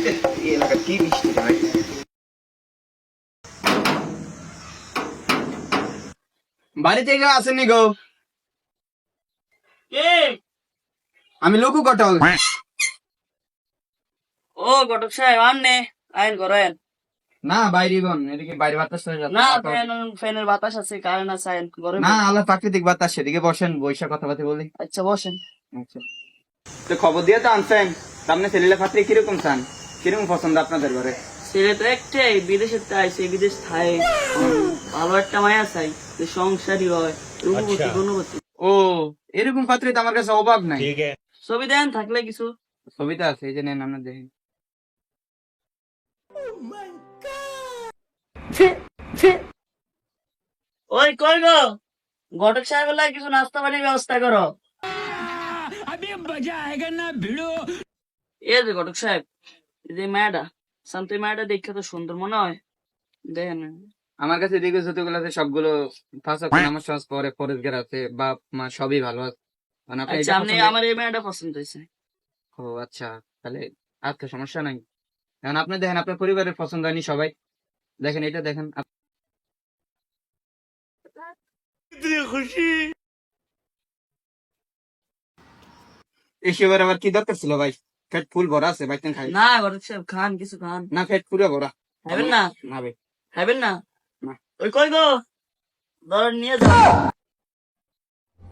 এই এলাকা কি বৃষ্টি রে ভাই? বাড়িতে কেউ আসেননি গো? কে? আমি লঘু কটল। ও ঘটক সাহেব আননে আইন করেন না বাইরে গন, এদিকে বাইরে বাতাস হয়ে যাচ্ছে। না, ফ্যানের বাতাস আছে, কারেন্ট আছে, আইন গরম। না আল্লাহ প্রাকৃতিক বাতাস, সেদিকে বসেন, বৈশা কথাবার্তা বলি। আচ্ছা বসেন। আচ্ছা, তো খবর দিয়ে তো আনছেন, সামনে ছেলেলা পাত্রী কিরকম চান, কিরকম পছন্দ আপনাদের ঘরে? ছেলে তো একটাই, বিদেশে আইছে, বিদেশ থাই ভালো একটা মায়া চাই, যে সংসারী হয়, রূপবতী গুণবতী। ও, এরকম পাত্রী তো আমার কাছে অভাব নাই। ছবি দেন থাকলে কিছু। ছবিটা আছে, এই যে নেন, আমরা দেখি। ওই কই গো, ঘটক সাহেব বলে কিছু নাস্তা পানির ব্যবস্থা করো। এই যে ঘটক সাহেব, এই যে মায়াটা শান্ত, মায়াটা দেখে তো সুন্দর মনে হয়, দেখেন। আমার কাছে এদিকে যতগুলো আছে সবগুলো ফার্স্ট নামাজ টামাজ পরে, ফরেজগার আছে, বাপ মা সবই ভালো আছে। মানে আপনি আচ্ছা, এটা আপনি পছন্দ? আমার এই মেয়েটা পছন্দ হয়েছে। ও আচ্ছা, তাহলে আর তো সমস্যা নাই। এখন আপনি দেখেন, আপনার পরিবারের পছন্দ হয়নি সবাই, দেখেন এটা দেখেন। এসবের আবার কি দরকার ছিল ভাই? পেট ফুল ভরা আছে, ভাই খাই না ঘটক সাহেব, খান কিছু খান। না, পেট পুরো ভরা। খাবেন না? না ভাই, খাবেন না? না। ওই কই গো, ধর নিয়ে যাও।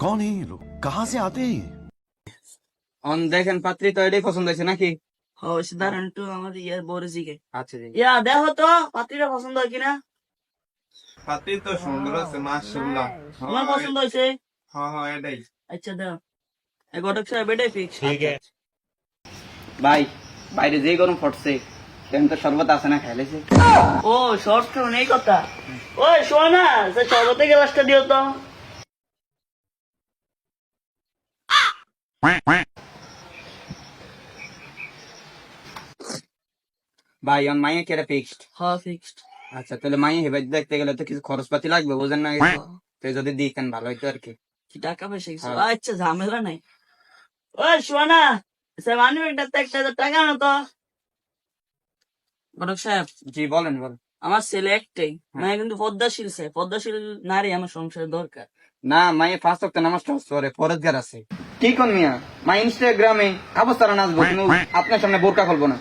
कौन है ये लोग कहाँ से आते हैं ये? অন দেখেন, পাত্রী তো এটাই পছন্দ হয়েছে নাকি? হয়েছে, দাঁড়ান একটু আমাদের ইয়ার বড় জিকে। আচ্ছা জি, ইয়া দেখো তো পাত্রীটা পছন্দ হয় কিনা। পাত্রী তো সুন্দর আছে মাশাআল্লাহ। তোমার পছন্দ হয়েছে? হ্যাঁ হ্যাঁ এটাই। আচ্ছা দাও, এই ঘটক সাহেব এটাই ফিক্স। ভাই বাইরে যে গরম পড়ছে, তেমন তো শরবত আছে না, খাইলেছে। ও শর্ট খাবেন, এই কথা। ওই শোনো না, সে শরবতে গ্লাসটা দিও তো। ভাই অন মাইয়া কি এটা ফিক্সড? হ্যাঁ ফিক্সড। আচ্ছা, তাহলে মাইয়া হেবার দেখতে গেলে তো কিছু খরচপাতি লাগবে, বুঝেন না কিছু? তো যদি দিতেন ভালো হইতো আর কি। কি টাকা পয়সা কিছু? হ্যাঁ। আচ্ছা ঝামেলা নাই। ওই শোনো না, সে মানি ব্যাগটাতে 1,000 টাকা আনো তো। ঘটক সাহেব, জি বলেন বলেন। আমার ছেলে একটাই, মানে কিন্তু পদ্মাশীল, সে পদ্মাশীল নারী আমার সংসারে দরকার। না, মাইয়া ফার্স্ট ওয়াক্ত নামাজ টামাজ পড়ে, ফরেজগার আছে। কি কোন মিয়া, মা ইনস্টাগ্রামে আবস্থারা নাচবো, কিন্তু আপনার সামনে বোরকা খুলবো না।